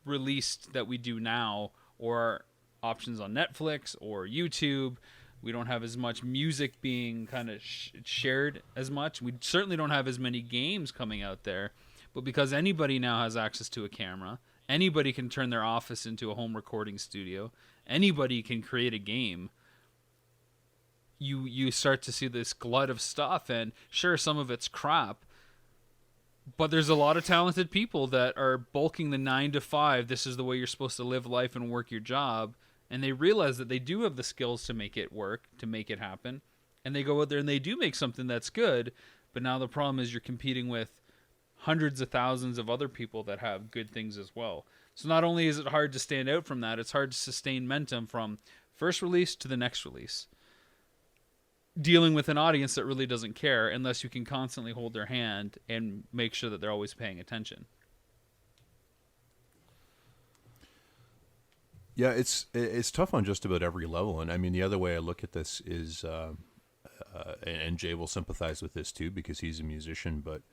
released that we do now, or options on Netflix or YouTube. We don't have as much music being kind of shared as much. We certainly don't have as many games coming out there. But because anybody now has access to a camera, anybody can turn their office into a home recording studio, anybody can create a game, you start to see this glut of stuff. And sure, some of it's crap, but there's a lot of talented people that are bulking the 9 to 5. This is the way you're supposed to live life and work your job. And they realize that they do have the skills to make it work, to make it happen. And they go out there and they do make something that's good. But now the problem is you're competing with hundreds of thousands of other people that have good things as well. So not only is it hard to stand out from that, it's hard to sustain momentum from first release to the next release. Dealing with an audience that really doesn't care unless you can constantly hold their hand and make sure that they're always paying attention. Yeah, it's tough on just about every level, and I mean the other way I look at this is, and Jay will sympathize with this too because he's a musician. But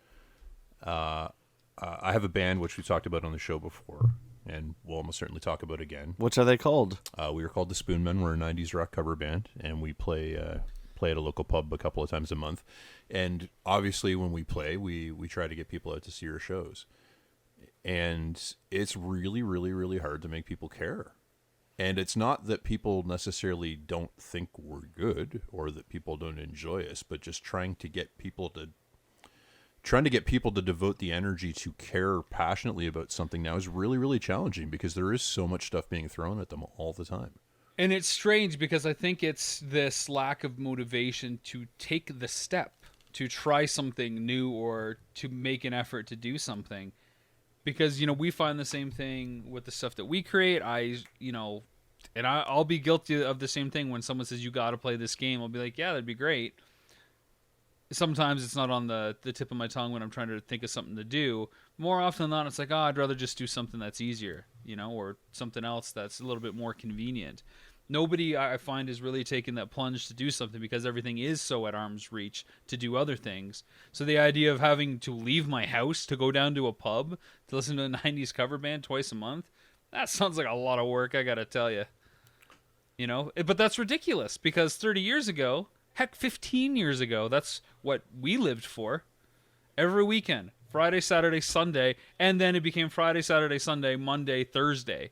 I have a band which we talked about on the show before, and we'll almost certainly talk about again. Which are they called? We are called the Spoonmen. We're a '90s rock cover band, and we play at a local pub a couple of times a month. And obviously, when we play, we try to get people out to see our shows, and it's really, really, really hard to make people care. And it's not that people necessarily don't think we're good or that people don't enjoy us, but just trying to get people to devote the energy to care passionately about something now is really, really challenging because there is so much stuff being thrown at them all the time. And it's strange because I think it's this lack of motivation to take the step, to try something new or to make an effort to do something. Because, we find the same thing with the stuff that we create. I'll be guilty of the same thing when someone says, you got to play this game. I'll be like, yeah, that'd be great. Sometimes it's not on the tip of my tongue when I'm trying to think of something to do. More often than not, it's like, I'd rather just do something that's easier, or something else that's a little bit more convenient. Nobody, I find, is really taking that plunge to do something because everything is so at arm's reach to do other things. So the idea of having to leave my house to go down to a pub to listen to a 90s cover band twice a month, that sounds like a lot of work, I gotta tell you. But that's ridiculous because 30 years ago, heck, 15 years ago, that's what we lived for. Every weekend, Friday, Saturday, Sunday, and then it became Friday, Saturday, Sunday, Monday, Thursday,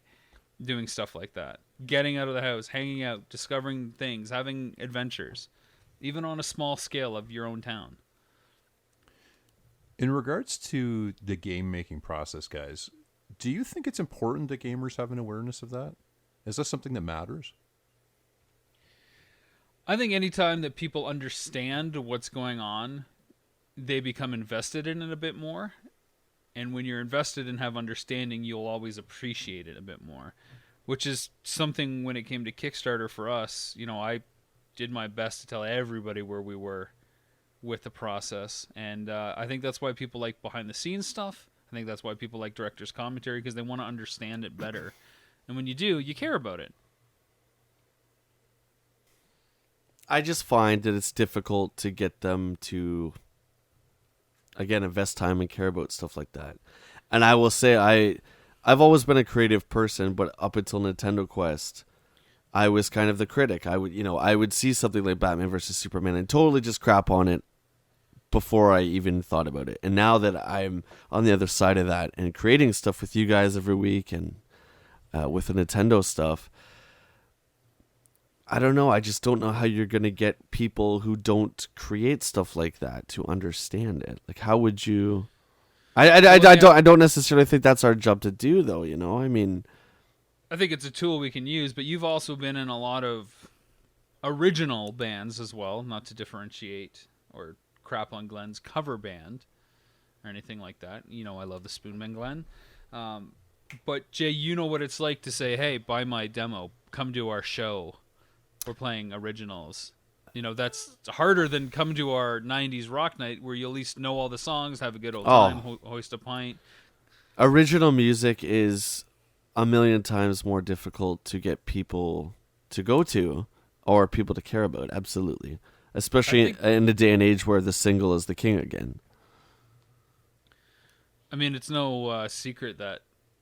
doing stuff like that. Getting out of the house, hanging out, discovering things, having adventures, even on a small scale of your own town. In regards to the game-making process, guys, do you think it's important that gamers have an awareness of that? Is that something that matters? I think anytime that people understand what's going on, they become invested in it a bit more. And when you're invested and have understanding, you'll always appreciate it a bit more. Which is something when it came to Kickstarter for us, I did my best to tell everybody where we were with the process. And I think that's why people like behind-the-scenes stuff. I think that's why people like director's commentary, because they want to understand it better. And when you do, you care about it. I just find that it's difficult to get them to, again, invest time and care about stuff like that. And I will say I've always been a creative person, but up until Nintendo Quest, I was kind of the critic. I would see something like Batman vs. Superman and totally just crap on it before I even thought about it. And now that I'm on the other side of that and creating stuff with you guys every week and with the Nintendo stuff, I don't know. I just don't know how you're going to get people who don't create stuff like that to understand it. Like, how would you... I don't necessarily think that's our job to do, though, I mean... I think it's a tool we can use, but you've also been in a lot of original bands as well, not to differentiate or crap on Glenn's cover band or anything like that. I love the Spoonman Glenn. But, Jay, you know what it's like to say, hey, buy my demo, come to our show. We're playing originals. That's harder than come to our 90s rock night where you at least know all the songs, have a good old time, hoist a pint. Original music is a million times more difficult to get people to go to or people to care about, absolutely. Especially in the day and age where the single is the king again. I mean, it's no secret that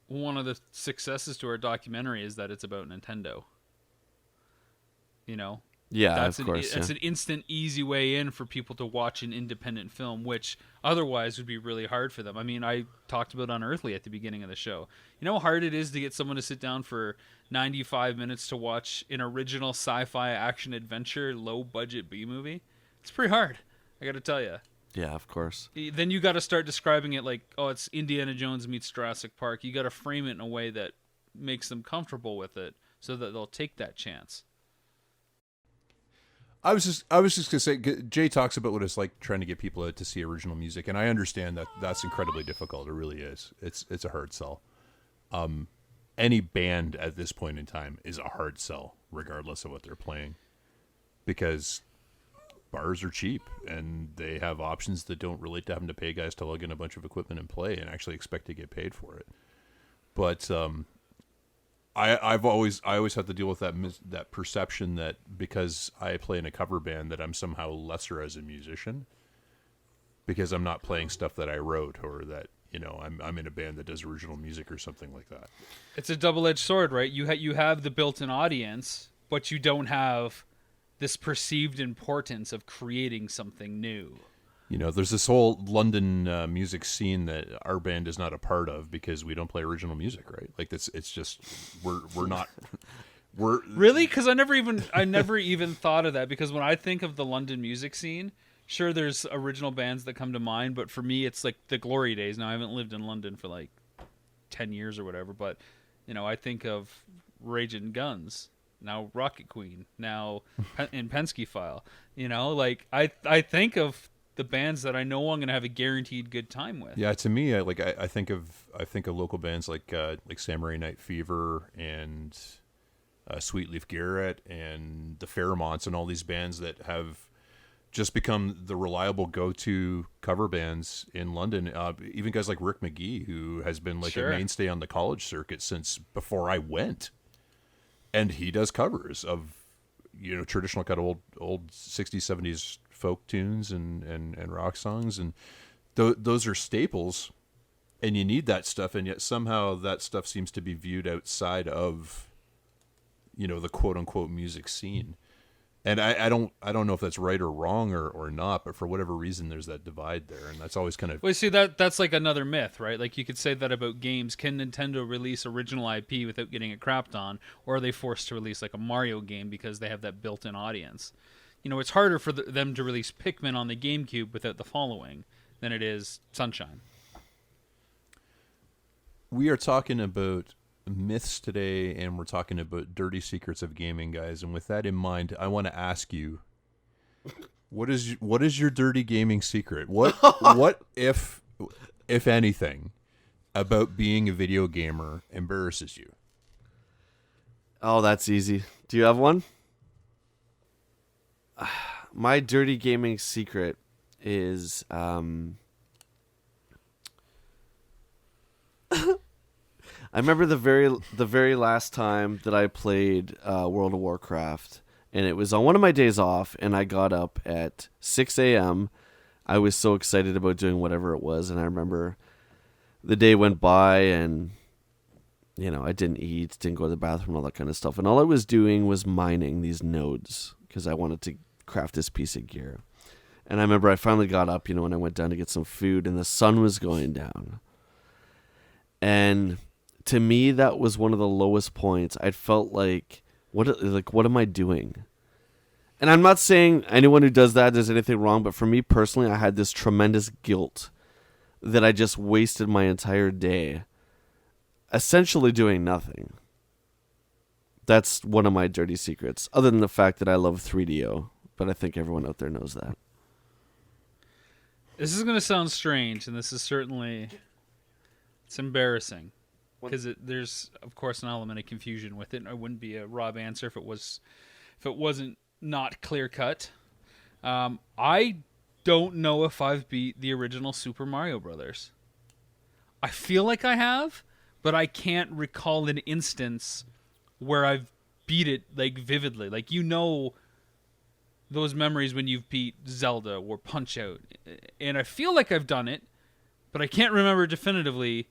one of the successes to our documentary is that it's about Nintendo. Yeah, of course. That's an instant, easy way in for people to watch an independent film, which otherwise would be really hard for them. I mean, I talked about Unearthly at the beginning of the show. You know how hard it is to get someone to sit down for 95 minutes to watch an original sci-fi action-adventure, low-budget B-movie? It's pretty hard, I got to tell you. Yeah, of course. Then you got to start describing it like, oh, it's Indiana Jones meets Jurassic Park. You got to frame it in a way that makes them comfortable with it so that they'll take that chance. I was just going to say, Jay talks about what it's like trying to get people out to see original music, and I understand that that's incredibly difficult. It really is. It's a hard sell. Any band at this point in time is a hard sell, regardless of what they're playing, because bars are cheap, and they have options that don't relate to having to pay guys to lug in a bunch of equipment and play and actually expect to get paid for it. But I always had to deal with that perception that because I play in a cover band that I'm somehow lesser as a musician because I'm not playing stuff that I wrote or that I'm in a band that does original music or something like that. It's a double-edged sword, right? You have the built-in audience, but you don't have this perceived importance of creating something new. There's this whole London music scene that our band is not a part of because we don't play original music, right? Like it's just we're not we're really, because I never even thought of that. Because when I think of the London music scene, sure, there's original bands that come to mind, but for me, it's like the glory days. Now I haven't lived in London for like 10 years or whatever, but I think of Raging Guns, now Rocket Queen, now in Penske File. Like I think of the bands that I know I'm going to have a guaranteed good time with. Yeah, to me, I think of local bands like Samurai Night Fever and Sweet Leaf Garrett and the Fairmonts and all these bands that have just become the reliable go-to cover bands in London. Even guys like Rick McGee, who has been like Sure. a mainstay on the college circuit since before I went, and he does covers of traditional kind of old 60s 70s folk tunes and rock songs, and those are staples, and you need that stuff, and yet somehow that stuff seems to be viewed outside of the quote unquote music scene. And I don't know if that's right or wrong or not, but for whatever reason there's that divide there, and that's always kind of... Well, see, that's like another myth, right? Like you could say that about games. Can Nintendo release original IP without getting it crapped on, or are they forced to release like a Mario game because they have that built-in audience? It's harder for them to release Pikmin on the GameCube without the following than it is Sunshine. We are talking about myths today, and we're talking about dirty secrets of gaming, guys. And with that in mind, I want to ask you, what is your dirty gaming secret? What if anything about being a video gamer embarrasses you? Oh, that's easy. Do you have one? My dirty gaming secret is I remember the very last time that I played World of Warcraft, and it was on one of my days off, and I got up at 6 a.m. I was so excited about doing whatever it was, and I remember the day went by, and I didn't eat, didn't go to the bathroom, all that kind of stuff, and all I was doing was mining these nodes because I wanted to craft this piece of gear. And I remember I finally got up, and I went down to get some food, and the sun was going down. And to me, that was one of the lowest points. I felt like, what am I doing? And I'm not saying anyone who does that does anything wrong, but for me personally, I had this tremendous guilt that I just wasted my entire day essentially doing nothing. That's one of my dirty secrets, other than the fact that I love 3DO, but I think everyone out there knows that. This is going to sound strange, and this is certainly... It's embarrassing. Because there's, of course, an element of confusion with it. It wouldn't be a Rob answer if it wasn't not clear cut. I don't know if I've beat the original Super Mario Brothers. I feel like I have, but I can't recall an instance where I've beat it like vividly. Like those memories when you've beat Zelda or Punch Out, and I feel like I've done it, but I can't remember definitively.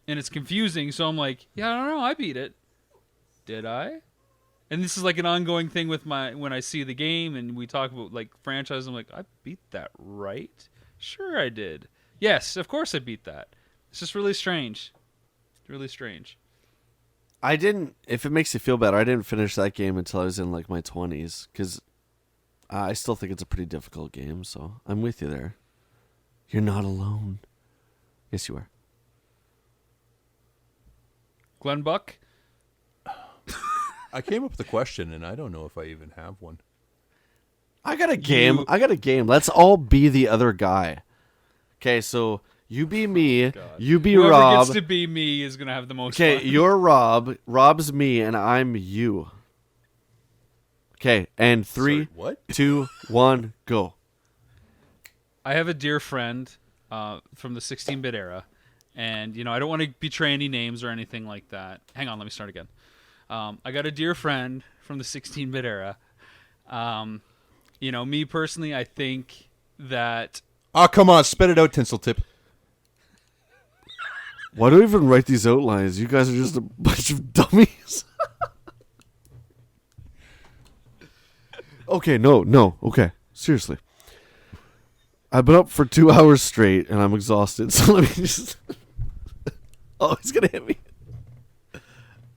And it's confusing, so I'm like, yeah, I don't know, I beat it. Did I? And this is like an ongoing thing with when I see the game and we talk about like franchise, I'm like, I beat that, right? Sure I did. Yes, of course I beat that. It's just really strange. Really strange. I didn't, if it makes you feel better, I didn't finish that game until I was in like my 20s, because I still think it's a pretty difficult game, so I'm with you there. You're not alone. Yes, you are. Glenn Buck? I came up with a question, and I don't know if I even have one. I got a game. Let's all be the other guy. Okay, so you be me, you be Whoever Rob. gets to be me is going to have the most Okay, fun. you're Rob, Rob's me, and I'm you. Okay, and 3, Sorry, what? 2, 1, go. I have a dear friend from the 16-bit era, And, I don't want to betray any names or anything like that. Hang on, let me start again. I got a dear friend from the 16-bit era. Me personally, I think that... Oh, come on, spit it out, Tinsel Tip. Why do I even write these outlines? You guys are just a bunch of dummies. Okay, no. Okay, seriously. I've been up for 2 hours straight, and I'm exhausted, so let me just... Oh, he's going to hit me.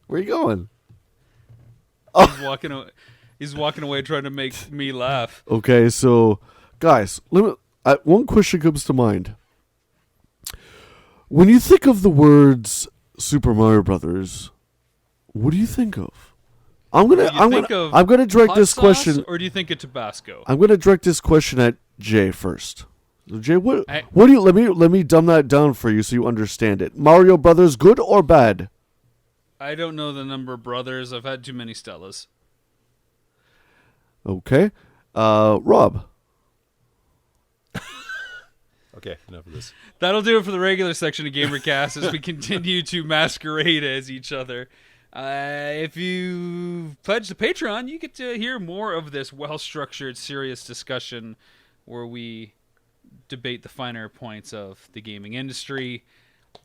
Where are you going? Oh. He's walking away trying to make me laugh. Okay, so, guys, one question comes to mind. When you think of the words Super Mario Brothers, what do you think of? I'm gonna direct this question. Or do you think of Tabasco? I'm gonna direct this question at Jay first. So Jay, what do you? Let me dumb that down for you so you understand it. Mario Brothers, good or bad? I don't know the number of brothers. I've had too many Stellas. Okay, Rob. Okay, enough of this. That'll do it for the regular section of GamerCast as we continue to masquerade as each other. If you pledge to Patreon, you get to hear more of this well-structured, serious discussion where we debate the finer points of the gaming industry.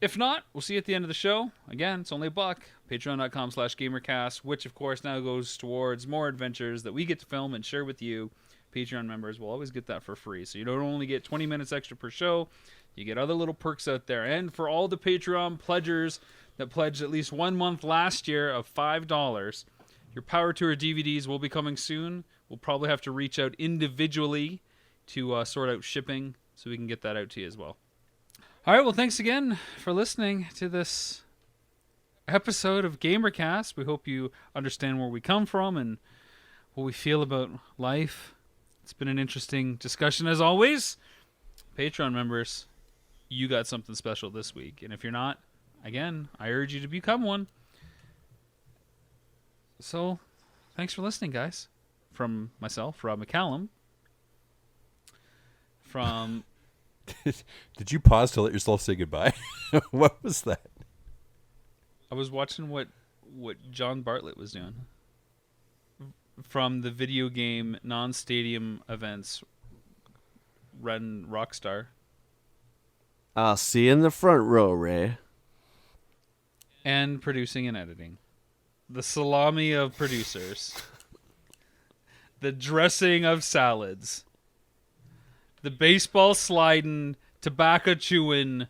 If not, we'll see you at the end of the show. Again, it's only $1. Patreon.com/GamerCast, which of course now goes towards more adventures that we get to film and share with you. Patreon members will always get that for free. So you don't only get 20 minutes extra per show, you get other little perks out there. And for all the Patreon pledgers that pledged at least 1 month last year of $5, your Power Tour DVDs will be coming soon. We'll probably have to reach out individually to sort out shipping so we can get that out to you as well. All right, well, thanks again for listening to this episode of GamerCast. We hope you understand where we come from and what we feel about life. It's been an interesting discussion as always. Patreon members, you got something special this week. And if you're not, again, I urge you to become one. So, thanks for listening, guys. From myself, Rob McCallum. From... Did you pause to let yourself say goodbye? What was that? I was watching what John Bartlett was doing. From the video game non-stadium events run Rockstar. I'll see you in the front row, Ray. And producing and editing. The salami of producers. The dressing of salads. The baseball sliding, tobacco chewing,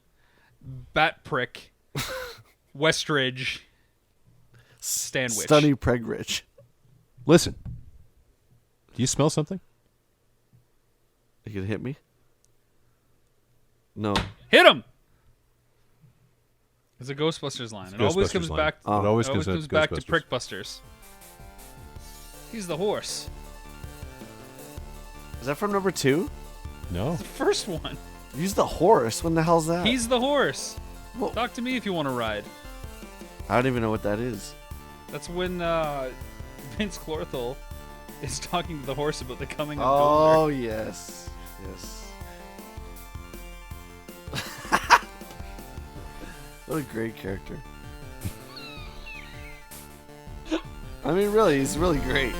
bat prick, Westridge, Stanwich. Stunny Pregridge. Listen. Do you smell something? You gonna hit me? No. Hit him! It's a Ghostbusters line. It always comes line. back. It always comes back to Ghostbusters. Prickbusters. He's the horse. Is that from number 2? No. The first one. Use the horse. When the hell's that? He's the horse. Well, Talk to me if you want to ride. I don't even know what that is. That's when Vince Clorthal is talking to the horse about the coming of Oh, Golder. yes. Yes. What a great character. I mean, really, he's really great.